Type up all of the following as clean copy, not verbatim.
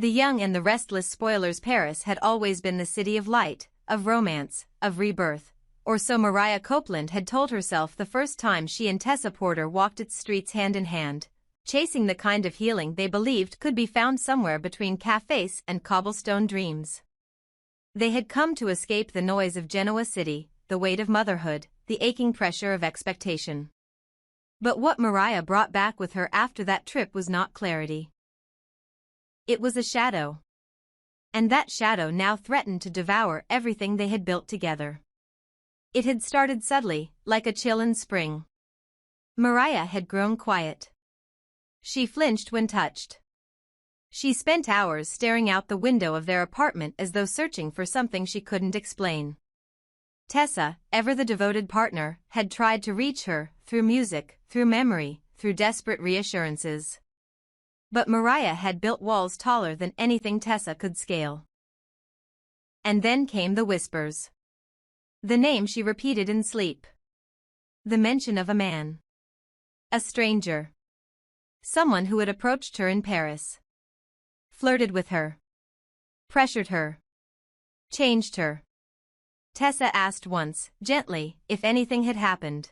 The Young and the Restless spoilers. Paris had always been the city of light, of romance, of rebirth, or so Mariah Copeland had told herself the first time she and Tessa Porter walked its streets hand in hand, chasing the kind of healing they believed could be found somewhere between cafes and cobblestone dreams. They had come to escape the noise of Genoa City, the weight of motherhood, the aching pressure of expectation. But what Mariah brought back with her after that trip was not clarity. It was a shadow. And that shadow now threatened to devour everything they had built together. It had started subtly, like a chill in spring. Mariah had grown quiet. She flinched when touched. She spent hours staring out the window of their apartment as though searching for something she couldn't explain. Tessa, ever the devoted partner, had tried to reach her, through music, through memory, through desperate reassurances. But Mariah had built walls taller than anything Tessa could scale. And then came the whispers. The name she repeated in sleep. The mention of a man. A stranger. Someone who had approached her in Paris. Flirted with her. Pressured her. Changed her. Tessa asked once, gently, if anything had happened.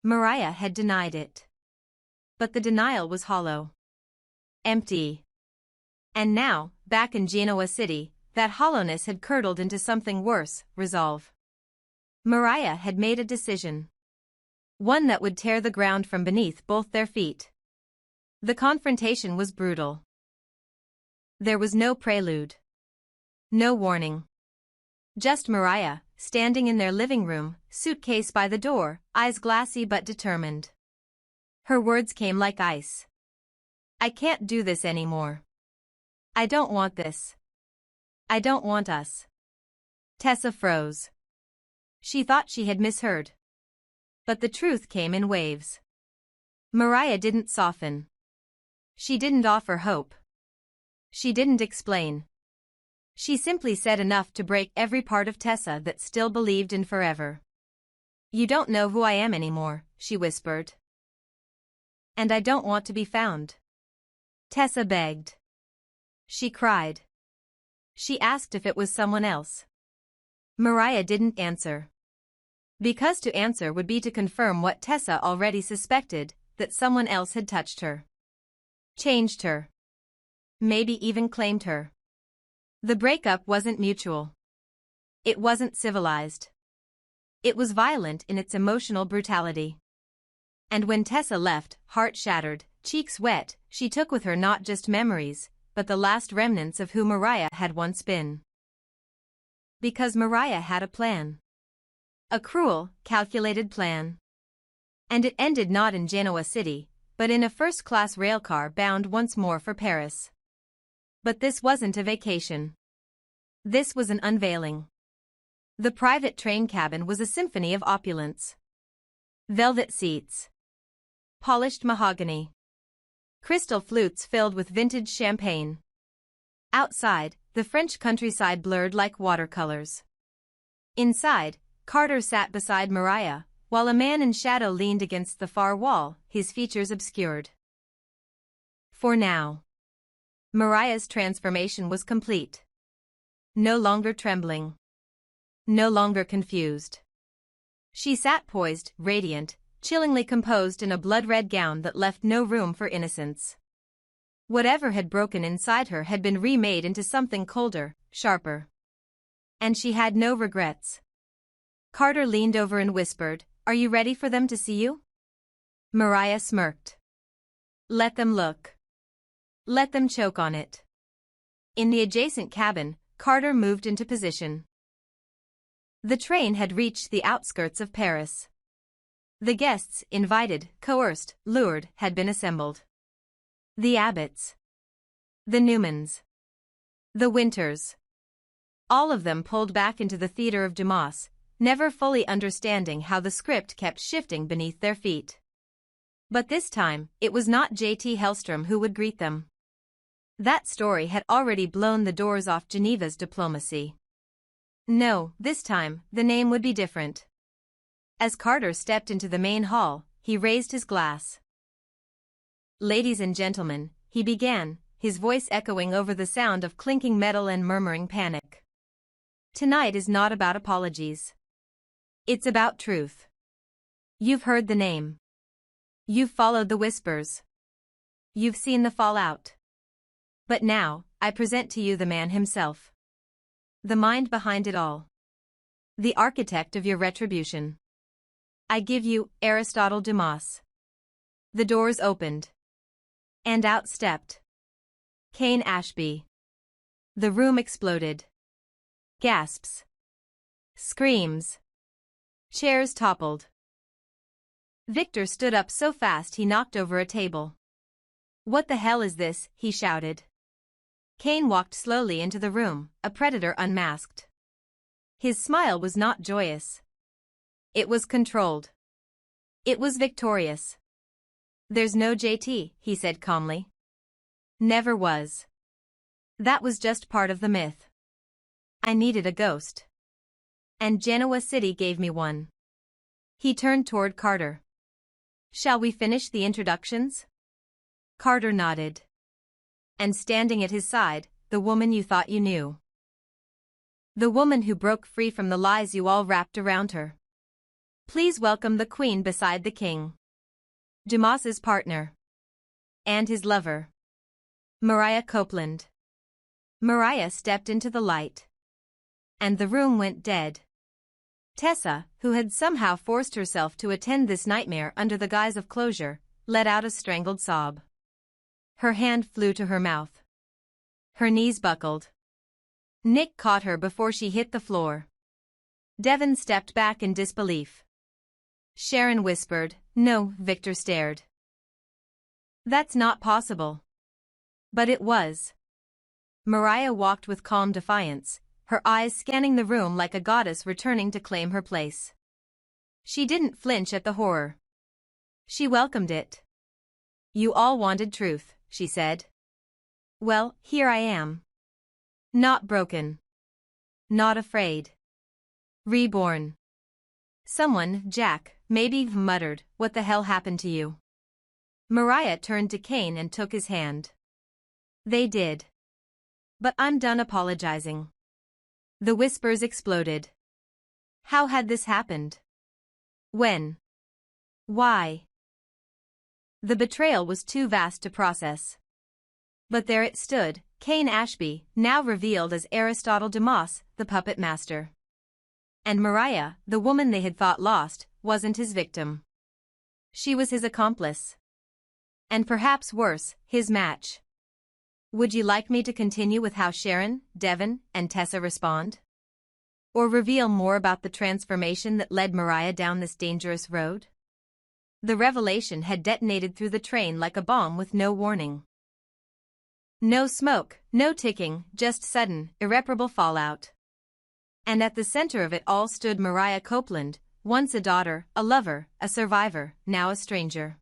Mariah had denied it. But the denial was hollow. Empty. And now, back in Genoa City, that hollowness had curdled into something worse, resolve. Mariah had made a decision. One that would tear the ground from beneath both their feet. The confrontation was brutal. There was no prelude. No warning. Just Mariah, standing in their living room, suitcase by the door, eyes glassy but determined. Her words came like ice. I can't do this anymore. I don't want this. I don't want us. Tessa froze. She thought she had misheard. But the truth came in waves. Mariah didn't soften. She didn't offer hope. She didn't explain. She simply said enough to break every part of Tessa that still believed in forever. You don't know who I am anymore, she whispered. And I don't want to be found. Tessa begged. She cried. She asked if it was someone else. Mariah didn't answer. Because to answer would be to confirm what Tessa already suspected, that someone else had touched her. Changed her. Maybe even claimed her. The breakup wasn't mutual. It wasn't civilized. It was violent in its emotional brutality. And when Tessa left, heart shattered, cheeks wet, she took with her not just memories, but the last remnants of who Mariah had once been. Because Mariah had a plan. A cruel, calculated plan. And it ended not in Genoa City, but in a first-class railcar bound once more for Paris. But this wasn't a vacation. This was an unveiling. The private train cabin was a symphony of opulence. Velvet seats. Polished mahogany. Crystal flutes filled with vintage champagne. Outside, the French countryside blurred like watercolors. Inside, Carter sat beside Mariah, while a man in shadow leaned against the far wall, his features obscured. For now. Mariah's transformation was complete. No longer trembling. No longer confused. She sat poised, radiant, chillingly composed in a blood-red gown that left no room for innocence. Whatever had broken inside her had been remade into something colder, sharper. And she had no regrets. Carter leaned over and whispered, "Are you ready for them to see you?" Mariah smirked. Let them look. Let them choke on it. In the adjacent cabin, Carter moved into position. The train had reached the outskirts of Paris. The guests, invited, coerced, lured, had been assembled. The Abbotts. The Newmans. The Winters. All of them pulled back into the theater of Dumas, never fully understanding how the script kept shifting beneath their feet. But this time, it was not J.T. Hellstrom who would greet them. That story had already blown the doors off Geneva's diplomacy. No, this time, the name would be different. As Carter stepped into the main hall, he raised his glass. "Ladies and gentlemen," he began, his voice echoing over the sound of clinking metal and murmuring panic. Tonight is not about apologies. It's about truth. You've heard the name. You've followed the whispers. You've seen the fallout. But now, I present to you the man himself. The mind behind it all. The architect of your retribution. I give you Aristotle Dumas. The doors opened. And out stepped Cain Ashby. The room exploded. Gasps. Screams. Chairs toppled. Victor stood up so fast he knocked over a table. "What the hell is this?" he shouted. Cain walked slowly into the room, a predator unmasked. His smile was not joyous. It was controlled. It was victorious. "There's no JT," he said calmly. "Never was. That was just part of the myth. I needed a ghost. And Genoa City gave me one." He turned toward Carter. "Shall we finish the introductions?" Carter nodded. And standing at his side, the woman you thought you knew. The woman who broke free from the lies you all wrapped around her. Please welcome the queen beside the king. Dumas's partner. And his lover. Mariah Copeland. Mariah stepped into the light. And the room went dead. Tessa, who had somehow forced herself to attend this nightmare under the guise of closure, let out a strangled sob. Her hand flew to her mouth. Her knees buckled. Nick caught her before she hit the floor. Devon stepped back in disbelief. Sharon whispered, "No," Victor stared. "That's not possible." But it was. Mariah walked with calm defiance, her eyes scanning the room like a goddess returning to claim her place. She didn't flinch at the horror. She welcomed it. "You all wanted truth," she said. "Well, here I am. Not broken. Not afraid. Reborn." Someone, Jack, maybe, muttered, "What the hell happened to you?" Mariah turned to Cain and took his hand. They did. "But I'm done apologizing." The whispers exploded. How had this happened? When? Why? The betrayal was too vast to process. But there it stood, Cain Ashby, now revealed as Aristotle Dumas, the puppet master. And Mariah, the woman they had thought lost, wasn't his victim. She was his accomplice. And perhaps worse, his match. Would you like me to continue with how Sharon, Devon, and Tessa respond? Or reveal more about the transformation that led Mariah down this dangerous road? The revelation had detonated through the train like a bomb with no warning. No smoke, no ticking, just sudden, irreparable fallout. And at the center of it all stood Mariah Copeland, once a daughter, a lover, a survivor, now a stranger.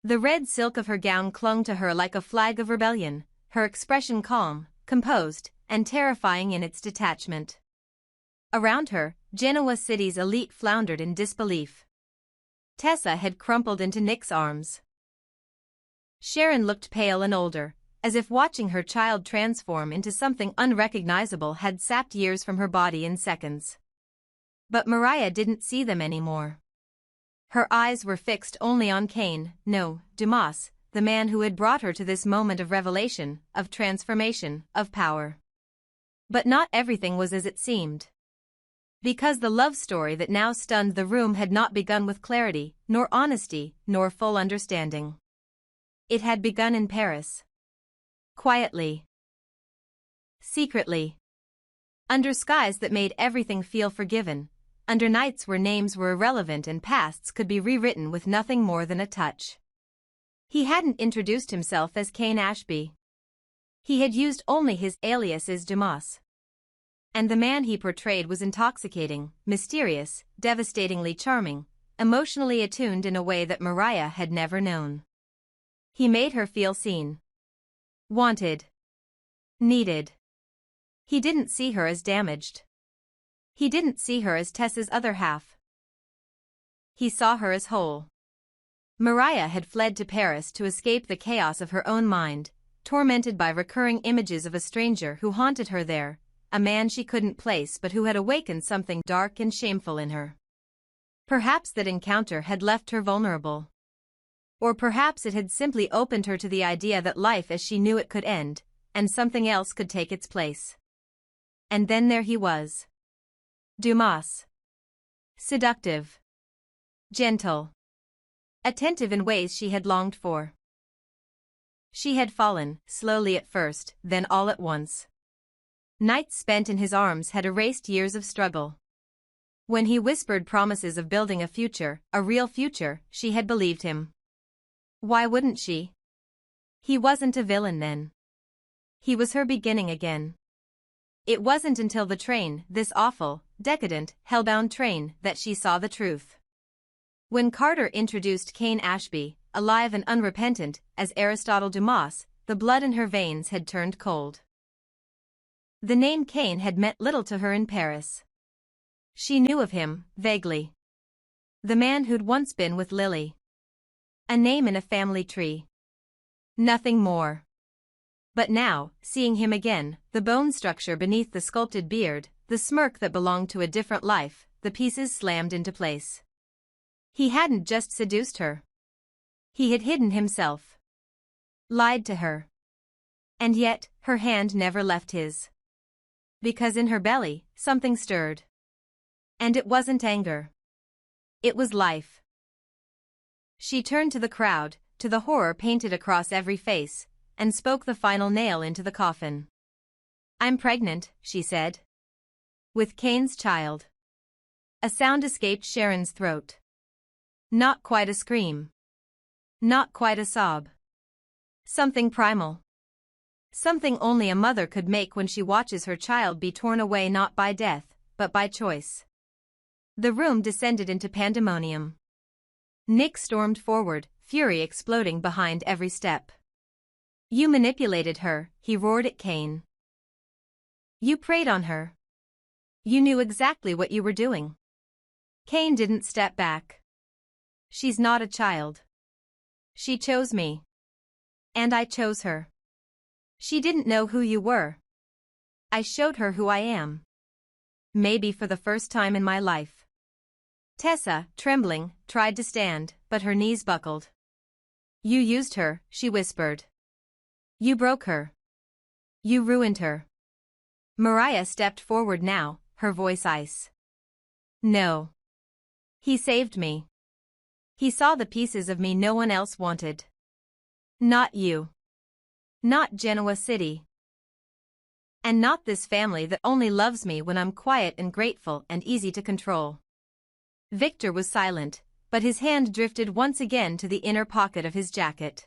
The red silk of her gown clung to her like a flag of rebellion, her expression calm, composed, and terrifying in its detachment. Around her, Genoa City's elite floundered in disbelief. Tessa had crumpled into Nick's arms. Sharon looked pale and older, as if watching her child transform into something unrecognizable had sapped years from her body in seconds. But Mariah didn't see them anymore. Her eyes were fixed only on Cain, no, Dumas, the man who had brought her to this moment of revelation, of transformation, of power. But not everything was as it seemed. Because the love story that now stunned the room had not begun with clarity, nor honesty, nor full understanding. It had begun in Paris. Quietly. Secretly. Under skies that made everything feel forgiven, under nights where names were irrelevant and pasts could be rewritten with nothing more than a touch. He hadn't introduced himself as Cain Ashby. He had used only his alias as Dumas. And the man he portrayed was intoxicating, mysterious, devastatingly charming, emotionally attuned in a way that Mariah had never known. He made her feel seen. Wanted. Needed. He didn't see her as damaged. He didn't see her as Tessa's other half. He saw her as whole. Mariah had fled to Paris to escape the chaos of her own mind, tormented by recurring images of a stranger who haunted her there, a man she couldn't place but who had awakened something dark and shameful in her. Perhaps that encounter had left her vulnerable. Or perhaps it had simply opened her to the idea that life as she knew it could end, and something else could take its place. And then there he was. Dumas. Seductive. Gentle. Attentive in ways she had longed for. She had fallen, slowly at first, then all at once. Nights spent in his arms had erased years of struggle. When he whispered promises of building a future, a real future, she had believed him. Why wouldn't she? He wasn't a villain then. He was her beginning again. It wasn't until the train, this awful, decadent, hellbound train, that she saw the truth. When Carter introduced Cain Ashby, alive and unrepentant, as Aristotle Dumas, the blood in her veins had turned cold. The name Cain had meant little to her in Paris. She knew of him, vaguely. The man who'd once been with Lily. A name in a family tree. Nothing more. But now, seeing him again, the bone structure beneath the sculpted beard, the smirk that belonged to a different life, the pieces slammed into place. He hadn't just seduced her. He had hidden himself. Lied to her. And yet, her hand never left his. Because in her belly, something stirred. And it wasn't anger. It was life. She turned to the crowd, to the horror painted across every face, and spoke the final nail into the coffin. "I'm pregnant," she said. "With Cain's child." A sound escaped Sharon's throat. Not quite a scream. Not quite a sob. Something primal. Something only a mother could make when she watches her child be torn away not by death, but by choice. The room descended into pandemonium. Nick stormed forward, fury exploding behind every step. "You manipulated her," he roared at Cain. "You preyed on her. You knew exactly what you were doing." Cain didn't step back. "She's not a child. She chose me. And I chose her. She didn't know who you were. I showed her who I am. Maybe for the first time in my life." Tessa, trembling, tried to stand, but her knees buckled. "You used her," she whispered. "You broke her. You ruined her." Mariah stepped forward now, her voice ice. "No. He saved me. He saw the pieces of me no one else wanted. Not you. Not Genoa City. And not this family that only loves me when I'm quiet and grateful and easy to control." Victor was silent, but his hand drifted once again to the inner pocket of his jacket.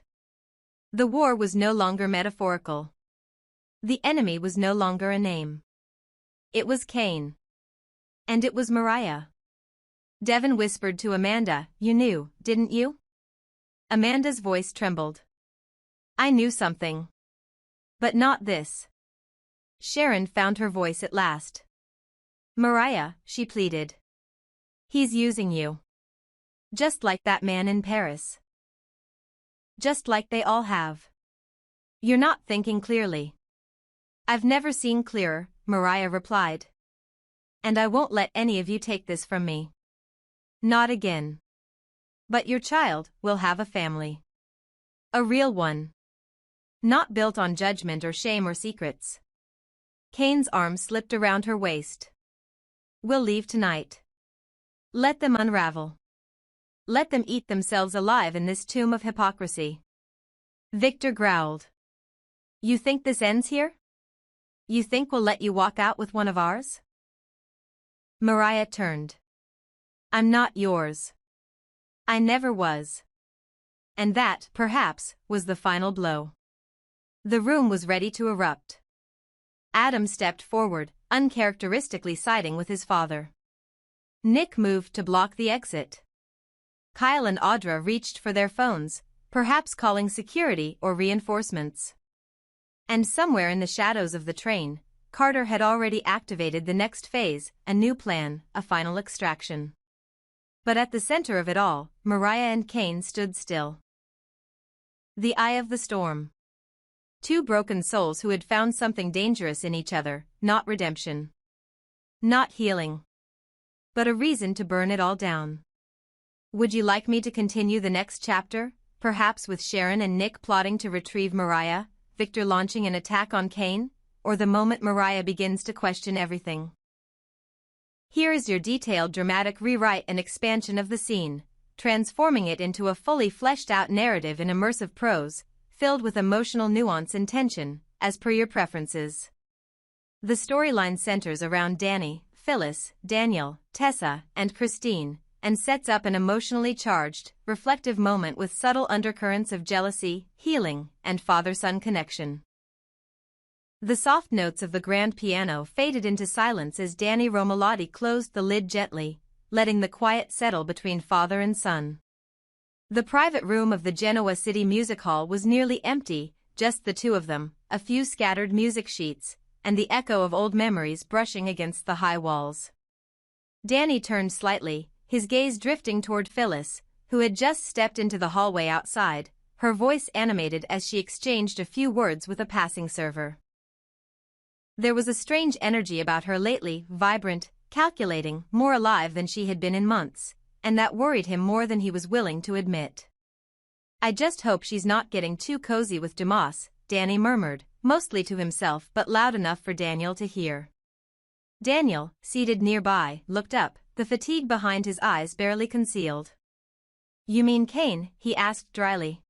The war was no longer metaphorical. The enemy was no longer a name. It was Cain. And it was Mariah. Devon whispered to Amanda, "You knew, didn't you?" Amanda's voice trembled. "I knew something. But not this." Sharon found her voice at last. "Mariah," she pleaded. "He's using you. Just like that man in Paris. Just like they all have. You're not thinking clearly." "I've never seen clearer," Mariah replied. "And I won't let any of you take this from me. Not again. But your child will have a family. A real one. Not built on judgment or shame or secrets." Cain's arm slipped around her waist. "We'll leave tonight. Let them unravel. Let them eat themselves alive in this tomb of hypocrisy." Victor growled. "You think this ends here? You think we'll let you walk out with one of ours?" Mariah turned. "I'm not yours. I never was." And that, perhaps, was the final blow. The room was ready to erupt. Adam stepped forward, uncharacteristically siding with his father. Nick moved to block the exit. Kyle and Audra reached for their phones, perhaps calling security or reinforcements. And somewhere in the shadows of the train, Carter had already activated the next phase, a new plan, a final extraction. But at the center of it all, Mariah and Cain stood still. The eye of the storm. Two broken souls who had found something dangerous in each other, not redemption. Not healing. But a reason to burn it all down. Would you like me to continue the next chapter, perhaps with Sharon and Nick plotting to retrieve Mariah, Victor launching an attack on Kane, or the moment Mariah begins to question everything? Here is your detailed dramatic rewrite and expansion of the scene, transforming it into a fully fleshed-out narrative in immersive prose, filled with emotional nuance and tension, as per your preferences. The storyline centers around Danny, Phyllis, Daniel, Tessa, and Christine, and sets up an emotionally charged, reflective moment with subtle undercurrents of jealousy, healing, and father-son connection. The soft notes of the grand piano faded into silence as Danny Romolotti closed the lid gently, letting the quiet settle between father and son. The private room of the Genoa City Music Hall was nearly empty, just the two of them, a few scattered music sheets, and the echo of old memories brushing against the high walls. Danny turned slightly, his gaze drifting toward Phyllis, who had just stepped into the hallway outside, her voice animated as she exchanged a few words with a passing server. There was a strange energy about her lately, vibrant, calculating, more alive than she had been in months, and that worried him more than he was willing to admit. "I just hope she's not getting too cozy with Dumas," Danny murmured, mostly to himself but loud enough for Daniel to hear. Daniel, seated nearby, looked up, the fatigue behind his eyes barely concealed. "You mean Kane?" he asked dryly.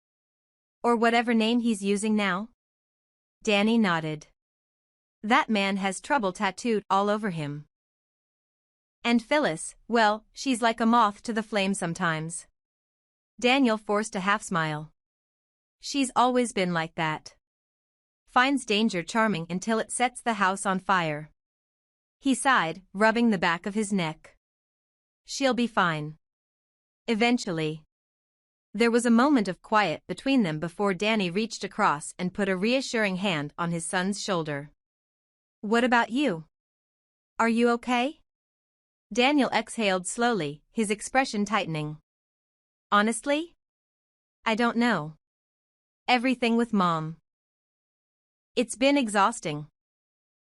"Or whatever name he's using now?" Danny nodded. "That man has trouble tattooed all over him. And Phyllis, well, she's like a moth to the flame sometimes." Daniel forced a half-smile. "She's always been like that. Finds danger charming until it sets the house on fire." He sighed, rubbing the back of his neck. "She'll be fine. Eventually." There was a moment of quiet between them before Danny reached across and put a reassuring hand on his son's shoulder. "What about you? Are you okay?" Daniel exhaled slowly, his expression tightening. "Honestly? I don't know. Everything with Mom. It's been exhausting.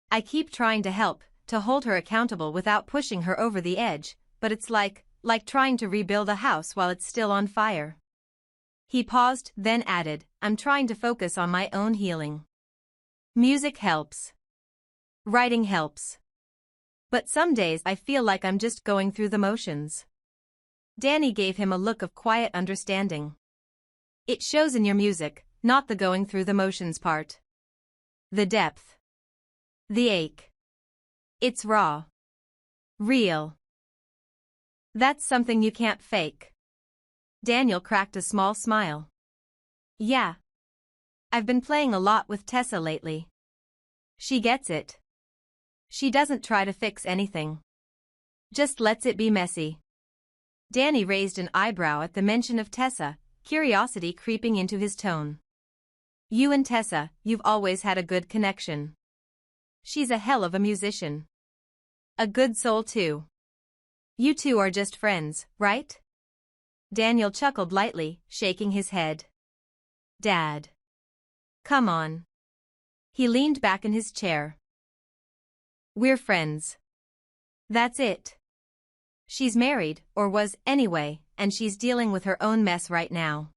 I keep trying to help, to hold her accountable without pushing her over the edge, but it's like trying to rebuild a house while it's still on fire." He paused, then added, "I'm trying to focus on my own healing. Music helps. Writing helps. But some days I feel like I'm just going through the motions." Danny gave him a look of quiet understanding. "It shows in your music, not the going through the motions part. The depth. The ache. It's raw. Real. That's something you can't fake." Daniel cracked a small smile. "Yeah. I've been playing a lot with Tessa lately. She gets it. She doesn't try to fix anything. Just lets it be messy." Danny raised an eyebrow at the mention of Tessa, curiosity creeping into his tone. "You and Tessa, you've always had a good connection. She's a hell of a musician. A good soul too. You two are just friends, right?" Daniel chuckled lightly, shaking his head. "Dad. Come on." He leaned back in his chair. "We're friends. That's it. She's married, or was, anyway, and she's dealing with her own mess right now.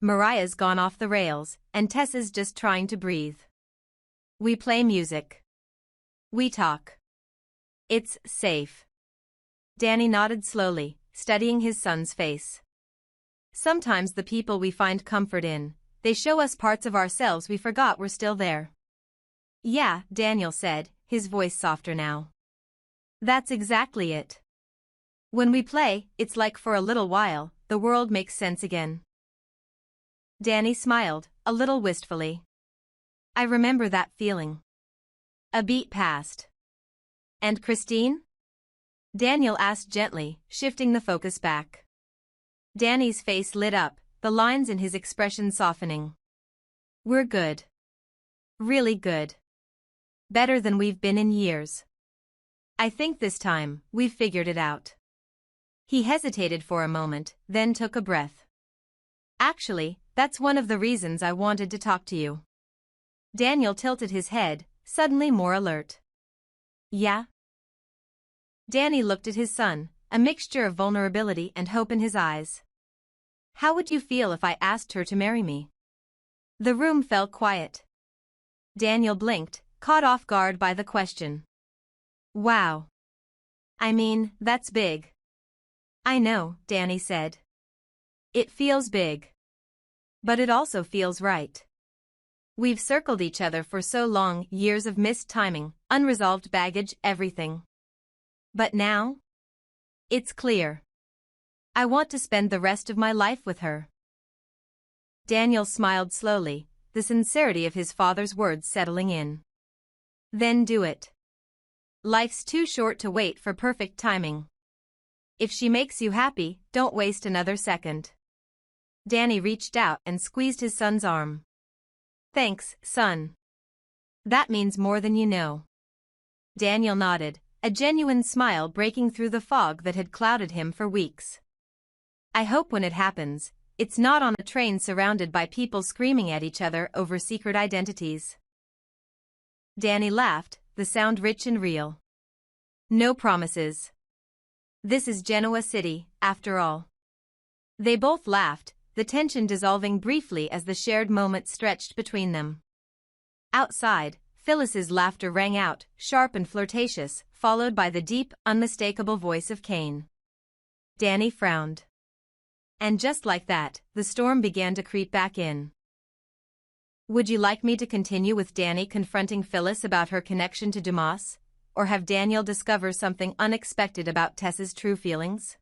Mariah's gone off the rails, and Tessa's just trying to breathe. We play music. We talk. It's safe." Danny nodded slowly, studying his son's face. "Sometimes the people we find comfort in, they show us parts of ourselves we forgot were still there." "Yeah," Daniel said, his voice softer now. "That's exactly it. When we play, it's like for a little while, the world makes sense again." Danny smiled, a little wistfully. "I remember that feeling." A beat passed. "And Christine?" Daniel asked gently, shifting the focus back. Danny's face lit up, the lines in his expression softening. "We're good. Really good. Better than we've been in years. I think this time, we've figured it out." He hesitated for a moment, then took a breath. "Actually, that's one of the reasons I wanted to talk to you." Daniel tilted his head, suddenly more alert. Yeah? Danny looked at his son, a mixture of vulnerability and hope in his eyes. How would you feel if I asked her to marry me? The room fell quiet. Daniel blinked, caught off guard by the question. Wow. I mean, that's big. I know, Danny said. It feels big. But it also feels right. We've circled each other for so long, years of missed timing, unresolved baggage, everything. But now? It's clear. I want to spend the rest of my life with her. Daniel smiled slowly, the sincerity of his father's words settling in. Then do it. Life's too short to wait for perfect timing. If she makes you happy, don't waste another second. Danny reached out and squeezed his son's arm. Thanks, son. That means more than you know. Daniel nodded, a genuine smile breaking through the fog that had clouded him for weeks. I hope when it happens, it's not on a train surrounded by people screaming at each other over secret identities. Danny laughed, the sound rich and real. No promises. This is Genoa City, after all. They both laughed, the tension dissolving briefly as the shared moment stretched between them. Outside, Phyllis's laughter rang out, sharp and flirtatious, followed by the deep, unmistakable voice of Cain. Danny frowned. And just like that, the storm began to creep back in. Would you like me to continue with Danny confronting Phyllis about her connection to Dumas, or have Daniel discover something unexpected about Tessa's true feelings?